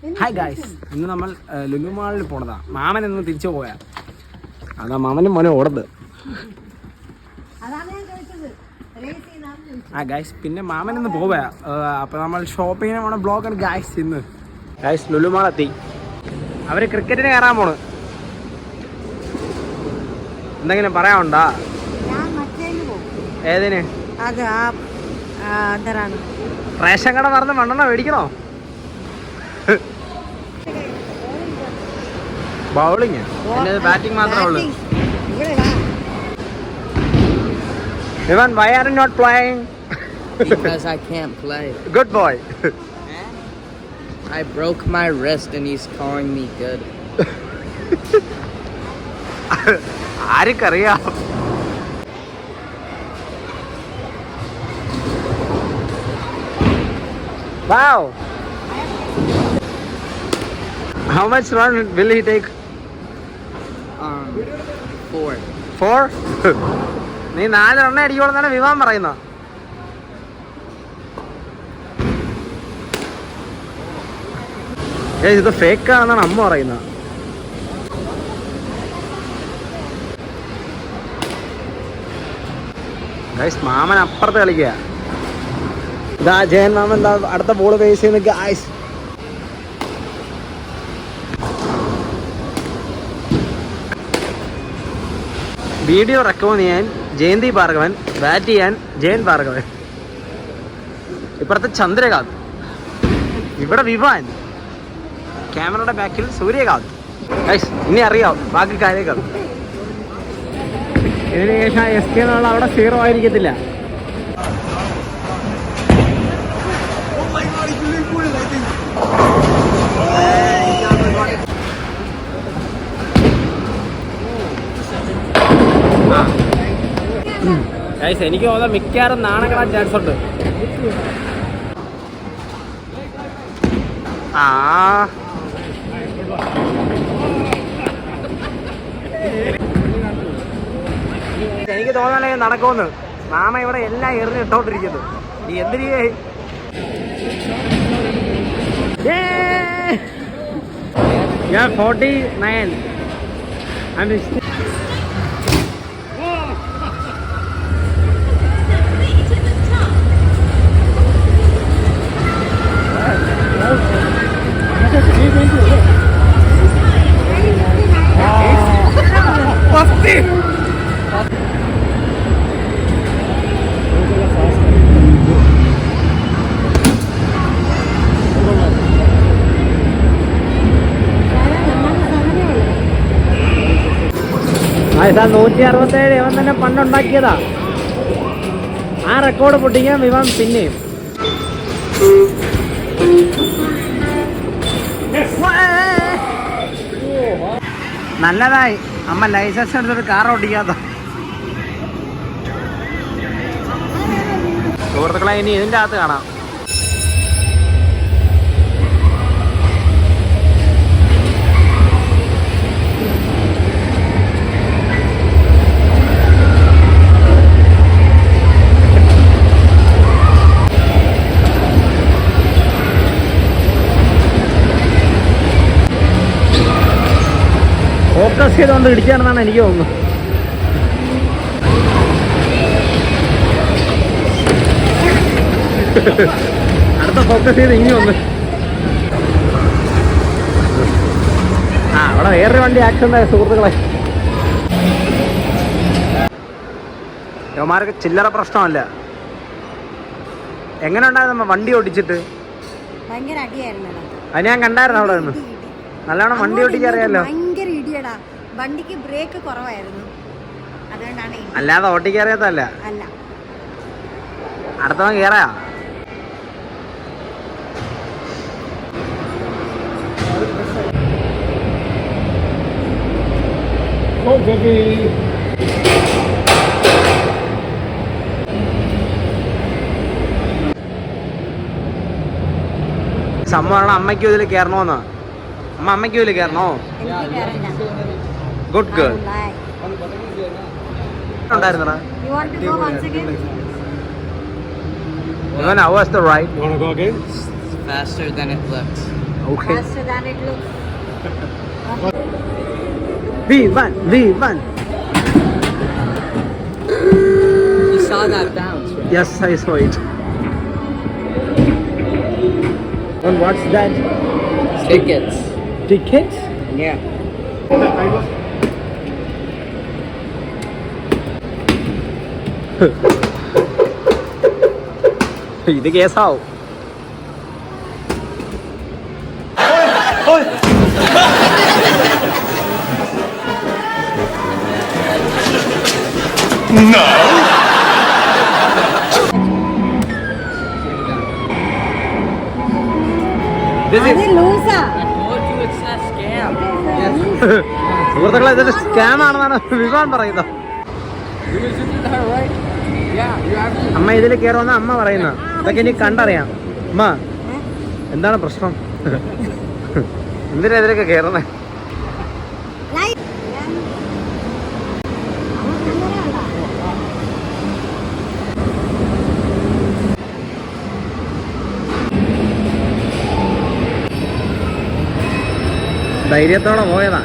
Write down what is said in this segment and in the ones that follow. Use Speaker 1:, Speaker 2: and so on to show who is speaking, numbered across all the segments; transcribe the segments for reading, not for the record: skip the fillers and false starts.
Speaker 1: Hi guys, ഇന്ന് നമ്മൾ ലുലു മാളിൽ പോണതാ. മാമൻ ഇന്ന് തിരിച്ചു പോയാ. അതാ മാമനും മോനെ ഓടത്. ആ ഗായ്സ്, പിന്നെ മാമൻ ഇന്ന് പോവാ. അപ്പൊ നമ്മൾ ഷോപ്പിങ്ങിന് പോണ ബ്ലോഗാണ് ഗായ്സ് ഇന്ന്. ഗായ്സ് ലുലു മാൾ എത്തി. അവര് ക്രിക്കറ്റിന് കയറാൻ പോണ്. എന്തെങ്കിലും പറയാനുണ്ടാ? ഏതിന്? റേഷൻ കട പറഞ്ഞ് മണ്ണെണ്ണ മേടിക്കണോ? ബൗളിങ്, ബാറ്റിംഗ് മാത്രമേ ഉള്ളൂ. Ivan, why are you not playing?
Speaker 2: Because I can't play.
Speaker 1: Good boy.
Speaker 2: I broke my wrist and he's calling me good.
Speaker 1: ആർക്കറിയാം? Wow. How much run will he take?
Speaker 2: 4.
Speaker 1: 4? നീ 4 റണ്ണേ അടിക്കോളെന്നാണ് വിവാൻ പറയുന്ന. ഇത് fake ആണെന്നാണ് അമ്മ പറയുന്നത്. Guys, മാമൻ അപ്പുറത്ത് കളിക്കുക. ഇതാ ജയൻ മാമൻ എന്താ അടുത്ത ബോൾ ബേസ് ചെയ്യുന്ന. ഗൈസ് വീഡിയോ റെക്കോർഡ് ചെയ്യാൻ ജയന്തി ഭാർഗവൻ, ബാറ്റ് ചെയ്യാൻ ജയൻ ഭാർഗവൻ, ഇപ്പുറത്തെ ചന്ദ്രകാന്ത്, ഇവിടെ വിവാൻ, ക്യാമറയുടെ ബാക്കിൽ സൂര്യകാന്ത്. ഗൈസ് ഇനി അറിയാം ബാക്കി കാര്യങ്ങൾ. ഇതിന് ശേഷം SK എന്നുള്ള അവിടെ 0 ആയിരിക്കത്തില്ല. ഗൈസ് എനിക്ക് തോന്നുന്നത് മിക്കവാറും നാണക്കെടാൻ ചാൻസ് ഉണ്ട്. എനിക്ക് തോന്നണേ നടക്കുമെന്ന്. മാമ ഇവിടെ എല്ലാം എറിഞ്ഞിട്ടോണ്ടിരിക്കുന്നു. നീ എന്തിനേ? ഞാൻ 49. ഇതാ 167 ഇവൻ തന്നെ പണ്ടുണ്ടാക്കിയതാ. ആ റെക്കോർഡ് പൊട്ടിക്കാൻ ഇവൻ പിന്നെയും. നല്ലതായി അമ്മ ലൈസൻസ് എടുത്തിട്ട് കാർ ഓടിക്കാത്ത. സുഹൃത്തുക്കളെ, ഇനി ഇതിൻ്റെ അകത്ത് കാണാം. ഫോക്കസ് ചെയ്തുകൊണ്ട് ഇടിച്ചാണെന്നാണ് എനിക്ക് തോന്നുന്നത്. അടുത്ത ഫോക്കസ് ചെയ്ത് ഇനി ഒന്ന്. അവിടെ വേറൊരു വണ്ടി ആക്സിഡന്റ് ആയ സുഹൃത്തുക്കളെ. യവന്മാർക്ക് ചില്ലറ പ്രശ്നമല്ല. എങ്ങനെ ഉണ്ടായിരുന്നു വണ്ടി ഓടിച്ചിട്ട്? അത് ഞാൻ കണ്ടായിരുന്നു അവിടെ നിന്ന്. നല്ലോണം വണ്ടി ഓടിക്കാൻ അറിയാലോ.
Speaker 3: വണ്ടിക്ക് ബ്രേക്ക് കുറവായിരുന്നു, അതുകൊണ്ടാണ്.
Speaker 1: അല്ലാതെ ഓട്ടിക്ക് അറിയാത്തല്ല.
Speaker 3: അല്ല,
Speaker 1: അടുത്തവൻ കേറാ. സംഭവമാണ് അമ്മയ്ക്കും ഇതിൽ കയറണോന്ന്. അമ്മയ്ക്കും ഇതിൽ കയറണോ? ഗുഡ് ഗേൾ ഉണ്ടായിരുന്നടാ. How was the ride? You want to go again?
Speaker 2: It's faster than it looks.
Speaker 1: Okay.
Speaker 3: Faster than it looks.
Speaker 1: We won.
Speaker 2: You saw that bounce, right?
Speaker 1: Yes, I saw it. And what's that?
Speaker 2: Tickets.
Speaker 1: Tickets?
Speaker 2: Yeah.
Speaker 1: ഇത് കേസാവും.
Speaker 3: അത് ലൂസാ.
Speaker 2: I told you it's a scam.
Speaker 1: സുഹൃത്തുക്കളെ ഇതൊരു scam ആണെന്നാണ് വിവാൻ പറയുന്നത്. അമ്മ ഇതിൽ കയറുമെന്ന് അമ്മ പറയുന്ന ഇതൊക്കെ ഇനി കണ്ടറിയാം. അമ്മ എന്താണ് പ്രശ്നം? എന്തിനാ ഇതിലൊക്കെ കയറുന്നത്?
Speaker 3: Light.
Speaker 1: ധൈര്യത്തോടെ പോയതാ.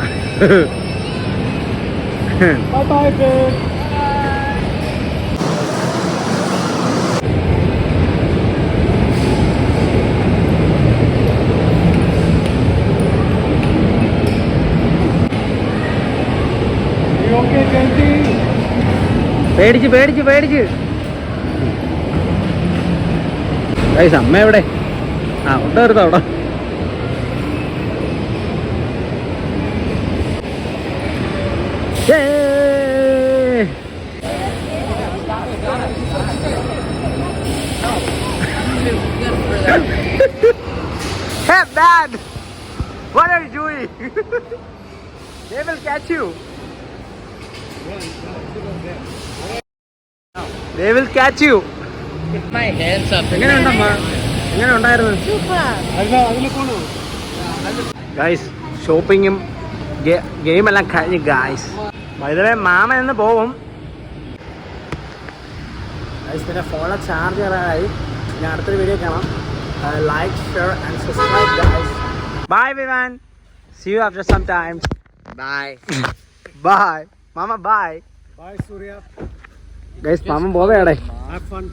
Speaker 1: പേടിച്ച് ഗൈസ് അമ്മ എവിടെ? ആ ഉണ്ട് വരുന്നോ അവിടെ. Hey man, what are you doing? They will catch you. They will catch you.
Speaker 2: My hands up.
Speaker 1: എങ്ങനെ ഉണ്ടായിരുന്നു?
Speaker 3: Super.
Speaker 1: ഗൈസ് ഷോപ്പിങ്ങും ഗെയിം എല്ലാം കഴിഞ്ഞ് ഗൈസ് വൈദ്യുതി മാമൻ എന്ന് പോവും. ഗൈസ് പിന്നെ ഫോണിലെ ചാർജ് ചെയ്യാറായി. ഞാൻ അടുത്തൊരു വീഡിയോ കാണാം. Like share and subscribe guys. Bye Vivaan. See you after some times.
Speaker 2: Bye.
Speaker 1: Bye മാമ ബൈ.
Speaker 4: Bye, Surya.
Speaker 1: ഗൈസ് മാമൻ പോവേടെ.
Speaker 4: Have fun.